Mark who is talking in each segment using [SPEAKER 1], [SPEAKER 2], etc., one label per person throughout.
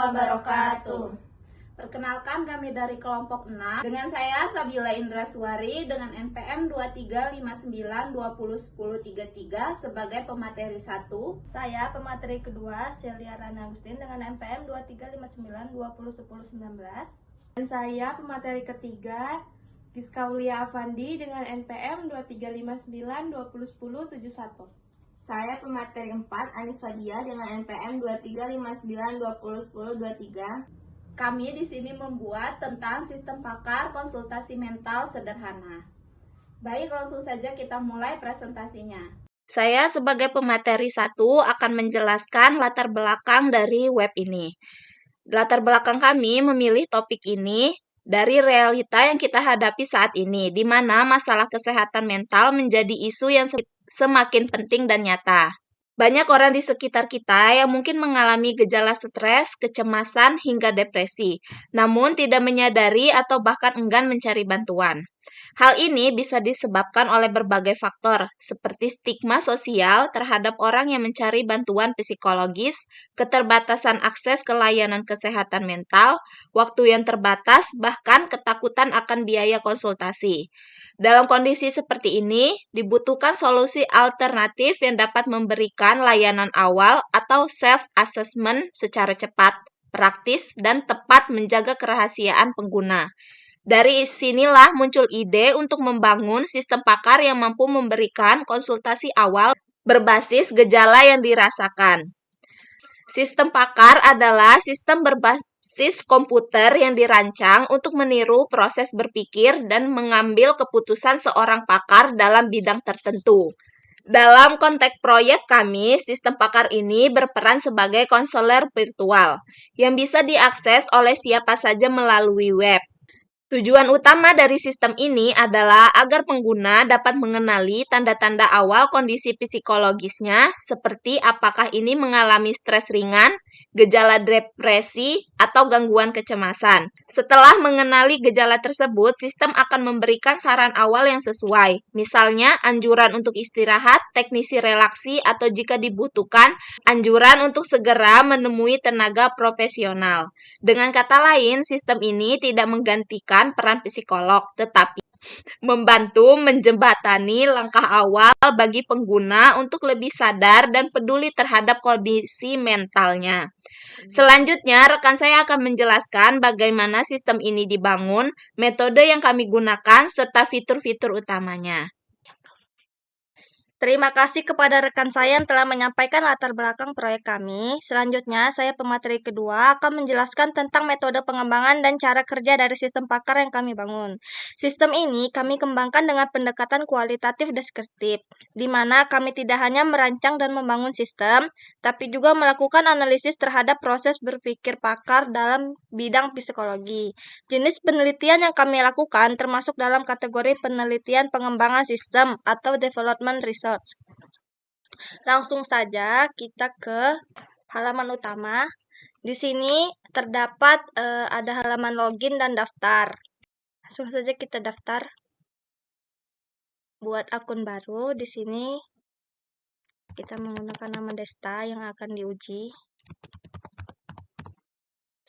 [SPEAKER 1] wabarakatuh.
[SPEAKER 2] Perkenalkan, kami dari kelompok 6. Dengan saya Sabila Indraswari dengan NPM 2359201033 sebagai pemateri 1.
[SPEAKER 3] Saya pemateri kedua Celia Rana Agustin dengan NPM 2359201019.
[SPEAKER 4] Dan saya pemateri ketiga Giskaulia Afandi dengan NPM 2359201071.
[SPEAKER 1] Saya pemateri 4 Anis Fadia dengan NPM 2359201023.
[SPEAKER 2] Kami di sini membuat tentang sistem pakar konsultasi mental sederhana. Baik, langsung saja kita mulai presentasinya. Saya sebagai pemateri 1 akan menjelaskan latar belakang dari web ini. Latar belakang kami memilih topik ini dari realita yang kita hadapi saat ini, di mana masalah kesehatan mental menjadi isu yang semakin penting dan nyata. Banyak orang di sekitar kita yang mungkin mengalami gejala stres, kecemasan, hingga depresi, namun tidak menyadari atau bahkan enggan mencari bantuan. Hal ini bisa disebabkan oleh berbagai faktor, seperti stigma sosial terhadap orang yang mencari bantuan psikologis, keterbatasan akses ke layanan kesehatan mental, waktu yang terbatas, bahkan ketakutan akan biaya konsultasi. Dalam kondisi seperti ini, dibutuhkan solusi alternatif yang dapat memberikan layanan awal atau self-assessment secara cepat, praktis, dan tepat menjaga kerahasiaan pengguna. Dari sinilah muncul ide untuk membangun sistem pakar yang mampu memberikan konsultasi awal berbasis gejala yang dirasakan. Sistem pakar adalah sistem berbasis komputer yang dirancang untuk meniru proses berpikir dan mengambil keputusan seorang pakar dalam bidang tertentu. Dalam konteks proyek kami, sistem pakar ini berperan sebagai konselor virtual yang bisa diakses oleh siapa saja melalui web. Tujuan utama dari sistem ini adalah agar pengguna dapat mengenali tanda-tanda awal kondisi psikologisnya, seperti apakah ini mengalami stres ringan, gejala depresi, atau gangguan kecemasan. Setelah mengenali gejala tersebut, sistem akan memberikan saran awal yang sesuai, misalnya anjuran untuk istirahat, teknisi relaksi, atau jika dibutuhkan, anjuran untuk segera menemui tenaga profesional. Dengan kata lain, sistem ini tidak menggantikan peran psikolog, tetapi membantu menjembatani langkah awal bagi pengguna untuk lebih sadar dan peduli terhadap kondisi mentalnya. Selanjutnya, rekan saya akan menjelaskan bagaimana sistem ini dibangun, metode yang kami gunakan, serta fitur-fitur utamanya.
[SPEAKER 3] Terima kasih kepada rekan saya yang telah menyampaikan latar belakang proyek kami. Selanjutnya, saya pemateri kedua akan menjelaskan tentang metode pengembangan dan cara kerja dari sistem pakar yang kami bangun. Sistem ini kami kembangkan dengan pendekatan kualitatif deskriptif, di mana kami tidak hanya merancang dan membangun sistem, tapi juga melakukan analisis terhadap proses berpikir pakar dalam bidang psikologi. Jenis penelitian yang kami lakukan termasuk dalam kategori penelitian pengembangan sistem atau development research. Langsung saja kita ke halaman utama. Di sini terdapat ada halaman login dan daftar. Langsung saja kita daftar. Buat akun baru di sini kita menggunakan nama Desta yang akan diuji.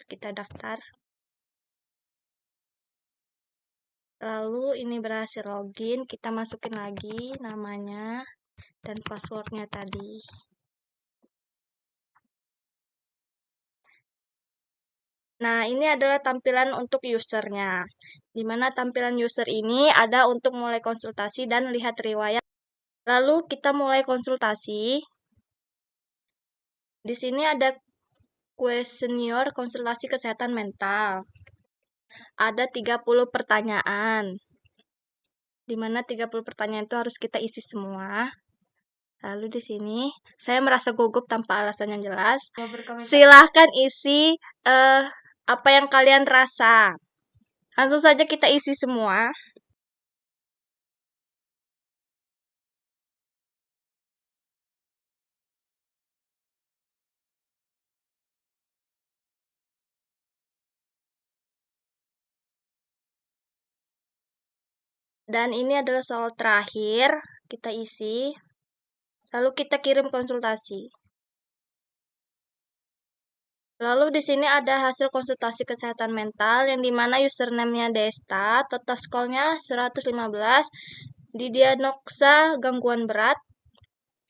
[SPEAKER 3] Kita daftar. Lalu ini berhasil login, kita masukin lagi namanya dan passwordnya tadi. Nah, ini adalah tampilan untuk usernya. Di mana tampilan user ini ada untuk mulai konsultasi dan lihat riwayat. Lalu kita mulai konsultasi. Di sini ada kuesioner konsultasi kesehatan mental. Ada 30 pertanyaan. Di mana 30 pertanyaan itu harus kita isi semua. Lalu di sini saya merasa gugup tanpa alasan yang jelas. Silahkan isi apa yang kalian rasa. Langsung saja kita isi semua. Dan ini adalah soal terakhir, kita isi. Lalu kita kirim konsultasi. Lalu di sini ada hasil konsultasi kesehatan mental yang dimana username-nya Desta, total skornya 115, didiagnosa gangguan berat.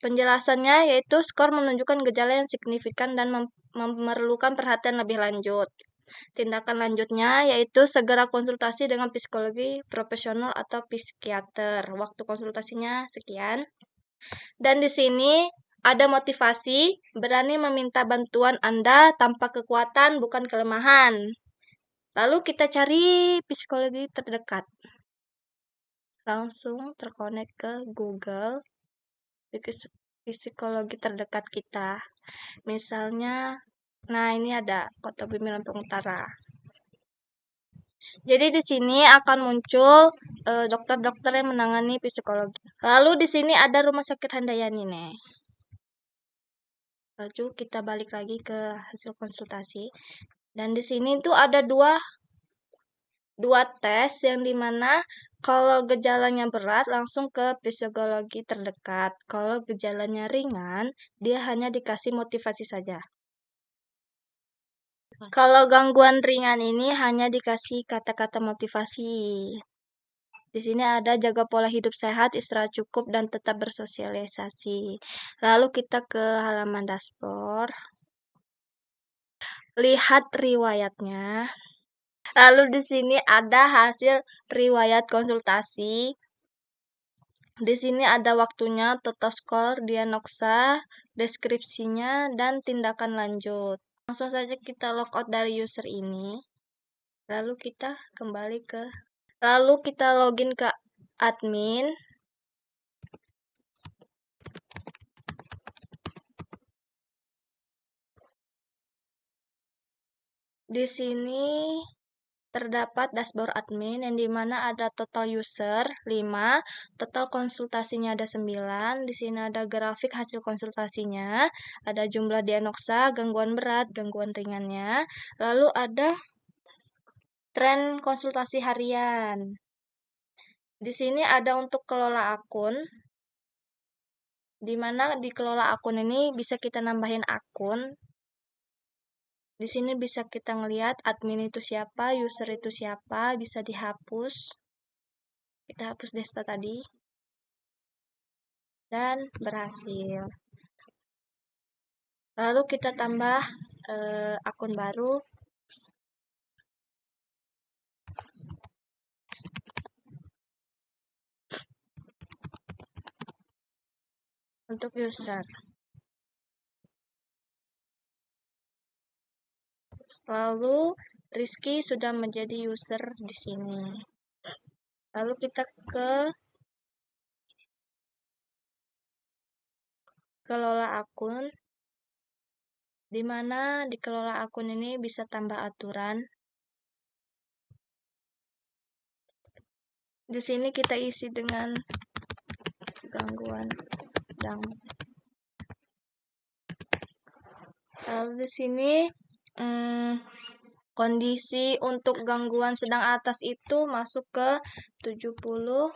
[SPEAKER 3] Penjelasannya yaitu skor menunjukkan gejala yang signifikan dan memerlukan perhatian lebih lanjut. Tindakan lanjutnya yaitu segera konsultasi dengan psikologi profesional atau psikiater. Waktu konsultasinya sekian. Dan di sini ada motivasi, berani meminta bantuan Anda tanpa kekuatan, bukan kelemahan. Lalu kita cari psikologi terdekat. Langsung terkonek ke Google psikologi terdekat kita. Misalnya, nah ini ada Kota Bumi Lampung Utara. Jadi di sini akan muncul dokter-dokter yang menangani psikologi. Lalu di sini ada Rumah Sakit Handayani nih. Lalu kita balik lagi ke hasil konsultasi. Dan di sini tuh ada dua tes yang dimana kalau gejalanya berat langsung ke psikologi terdekat. Kalau gejalanya ringan, dia hanya dikasih motivasi saja. Kalau gangguan ringan ini hanya dikasih kata-kata motivasi. Di sini ada jaga pola hidup sehat, istirahat cukup, dan tetap bersosialisasi. Lalu kita ke halaman dashboard. Lihat riwayatnya. Lalu di sini ada hasil riwayat konsultasi. Di sini ada waktunya, total skor, diagnosa, deskripsinya, dan tindakan lanjut. Langsung saja kita logout dari user ini. Lalu kita login ke admin. Di sini terdapat dashboard admin yang dimana ada total user 5, total konsultasinya ada 9. Di sini ada grafik hasil konsultasinya, ada jumlah diagnosa, gangguan berat, gangguan ringannya, lalu ada tren konsultasi harian. Di sini ada untuk kelola akun, di mana di kelola akun ini bisa kita nambahin akun. Di sini bisa kita ngelihat admin itu siapa, user itu siapa, bisa dihapus. Kita hapus Desta tadi. Dan berhasil. Lalu kita tambah akun baru. Untuk user. Lalu Rizky sudah menjadi user di sini. Lalu kita ke kelola akun, di mana di kelola akun ini bisa tambah aturan. Di sini kita isi dengan gangguan sedang. Lalu di sini kondisi untuk gangguan sedang atas itu masuk ke 70.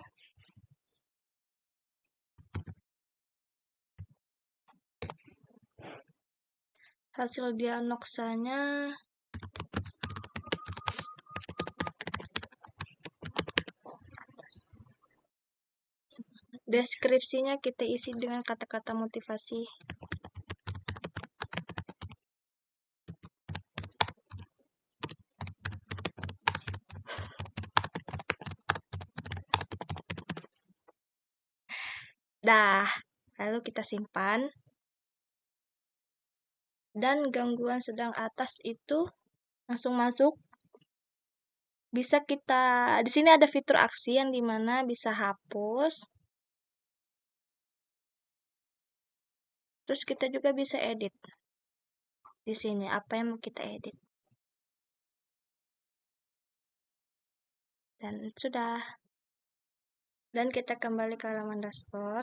[SPEAKER 3] Hasil diagnosanya deskripsinya kita isi dengan kata-kata motivasi. Dah, lalu kita simpan. Dan gangguan sedang atas itu langsung masuk. Bisa kita, di sini ada fitur aksi yang dimana bisa hapus. Terus kita juga bisa edit. Di sini apa yang mau kita edit. Dan sudah. Dan kita kembali ke halaman dashboard.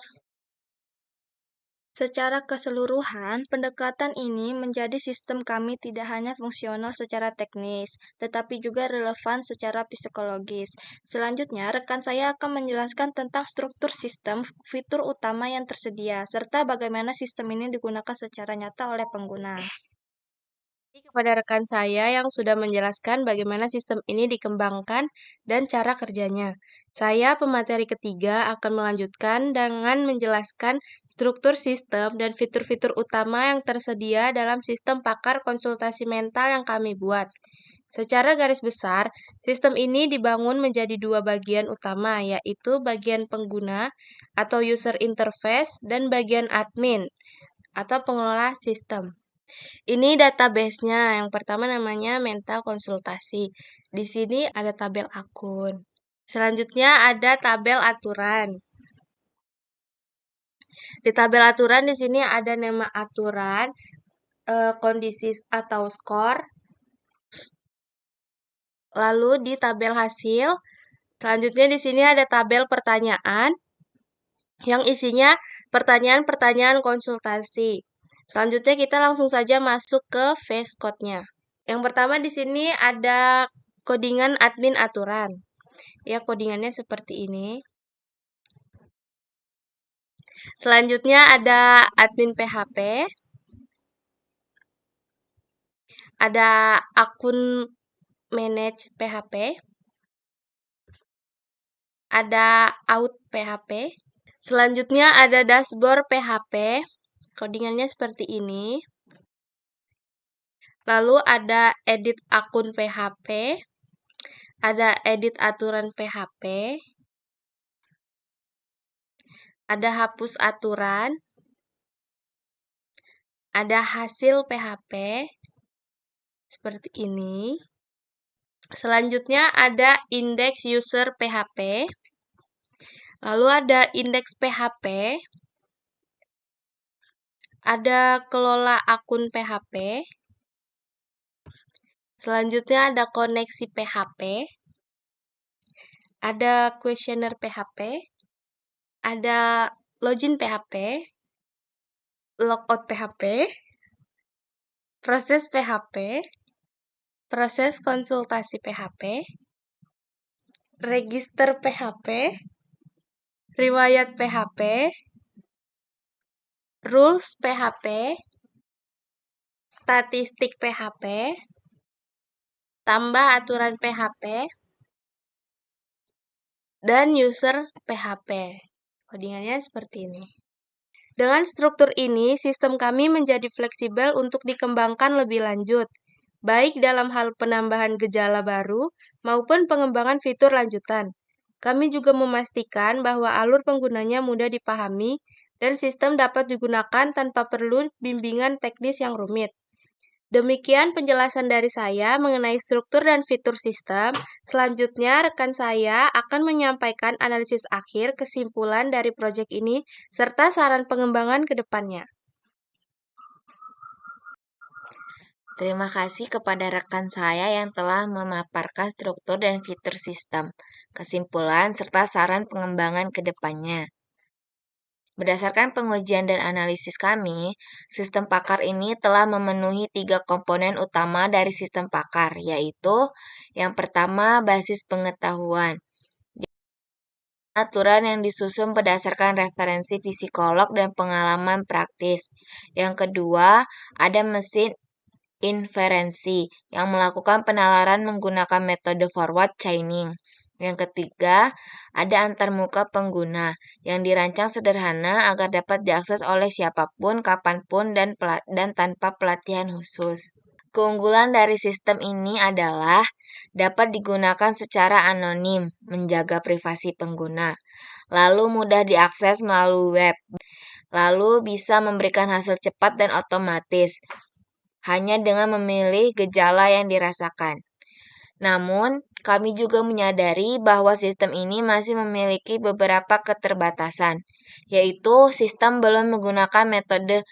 [SPEAKER 3] Secara keseluruhan, pendekatan ini menjadi sistem kami tidak hanya fungsional secara teknis, tetapi juga relevan secara psikologis. Selanjutnya, rekan saya akan menjelaskan tentang struktur sistem, fitur utama yang tersedia, serta bagaimana sistem ini digunakan secara nyata oleh pengguna. Kepada rekan saya yang sudah menjelaskan bagaimana sistem ini dikembangkan dan cara kerjanya. Saya, pemateri ketiga, akan melanjutkan dengan menjelaskan struktur sistem dan fitur-fitur utama yang tersedia dalam sistem pakar konsultasi mental yang kami buat. Secara garis besar, sistem ini dibangun menjadi dua bagian utama, yaitu bagian pengguna atau user interface dan bagian admin atau pengelola sistem. Ini database-nya. Yang pertama namanya mental konsultasi. Di sini ada tabel akun. Selanjutnya ada tabel aturan. Di tabel aturan di sini ada nama aturan, kondisi atau skor. Lalu di tabel hasil, selanjutnya di sini ada tabel pertanyaan yang isinya pertanyaan-pertanyaan konsultasi. Selanjutnya kita langsung saja masuk ke VS Code-nya. Yang pertama di sini ada codingan admin aturan. Ya, codingannya seperti ini. Selanjutnya ada admin PHP. Ada akun manage PHP. Ada out PHP. Selanjutnya ada dashboard PHP. Codingannya seperti ini. Lalu ada edit akun PHP. Ada edit aturan PHP. Ada hapus aturan. Ada hasil PHP. Seperti ini. Selanjutnya ada indeks user PHP. Lalu ada indeks PHP. Ada kelola akun PHP. Selanjutnya ada koneksi PHP. Ada questionnaire PHP. Ada login PHP. Logout PHP. Proses PHP. Proses konsultasi PHP. Register PHP. Riwayat PHP. Rules PHP. Statistik PHP. Tambah aturan PHP. Dan user PHP. Codingannya seperti ini. Dengan struktur ini, sistem kami menjadi fleksibel untuk dikembangkan lebih lanjut, baik dalam hal penambahan gejala baru maupun pengembangan fitur lanjutan. Kami juga memastikan bahwa alur penggunanya mudah dipahami dan sistem dapat digunakan tanpa perlu bimbingan teknis yang rumit. Demikian penjelasan dari saya mengenai struktur dan fitur sistem. Selanjutnya, rekan saya akan menyampaikan analisis akhir kesimpulan dari proyek ini serta saran pengembangan ke depannya.
[SPEAKER 5] Terima kasih kepada rekan saya yang telah memaparkan struktur dan fitur sistem, kesimpulan, serta saran pengembangan ke depannya. Berdasarkan pengujian dan analisis kami, sistem pakar ini telah memenuhi 3 komponen utama dari sistem pakar, yaitu yang pertama, basis pengetahuan. Aturan yang disusun berdasarkan referensi psikolog dan pengalaman praktis. Yang kedua, ada mesin inferensi yang melakukan penalaran menggunakan metode forward chaining. Yang ketiga, ada antarmuka pengguna yang dirancang sederhana agar dapat diakses oleh siapapun, kapanpun, dan tanpa pelatihan khusus. Keunggulan dari sistem ini adalah dapat digunakan secara anonim, menjaga privasi pengguna, lalu mudah diakses melalui web, lalu bisa memberikan hasil cepat dan otomatis, hanya dengan memilih gejala yang dirasakan. Namun, kami juga menyadari bahwa sistem ini masih memiliki beberapa keterbatasan, yaitu sistem belum menggunakan metode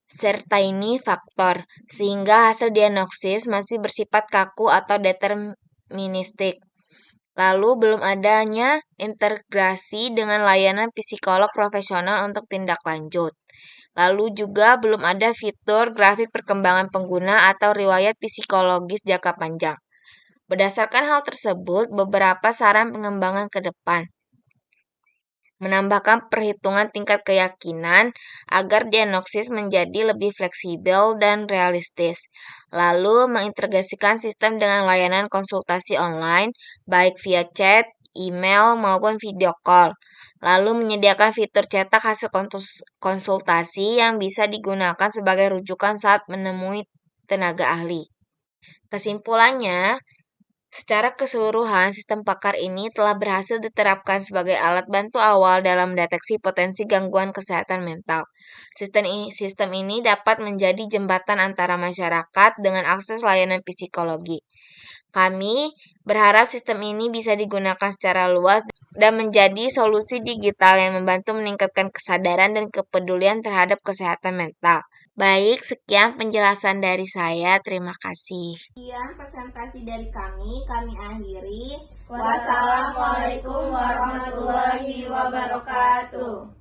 [SPEAKER 5] Certainy faktor, sehingga hasil diagnosis masih bersifat kaku atau deterministik. Lalu belum adanya integrasi dengan layanan psikolog profesional untuk tindak lanjut. Lalu juga belum ada fitur grafik perkembangan pengguna atau riwayat psikologis jangka panjang. Berdasarkan hal tersebut, beberapa saran pengembangan ke depan. menambahkan perhitungan tingkat keyakinan agar diagnosis menjadi lebih fleksibel dan realistis, lalu mengintegrasikan sistem dengan layanan konsultasi online, baik via chat, email, maupun video call, lalu menyediakan fitur cetak hasil konsultasi yang bisa digunakan sebagai rujukan saat menemui tenaga ahli. Kesimpulannya, secara keseluruhan, sistem pakar ini telah berhasil diterapkan sebagai alat bantu awal dalam mendeteksi potensi gangguan kesehatan mental. Sistem ini dapat menjadi jembatan antara masyarakat dengan akses layanan psikologi. Kami berharap sistem ini bisa digunakan secara luas dan menjadi solusi digital yang membantu meningkatkan kesadaran dan kepedulian terhadap kesehatan mental. Baik, sekian penjelasan dari saya. Terima kasih.
[SPEAKER 1] Sekian presentasi dari kami akhiri.
[SPEAKER 2] Wassalamualaikum warahmatullahi wabarakatuh.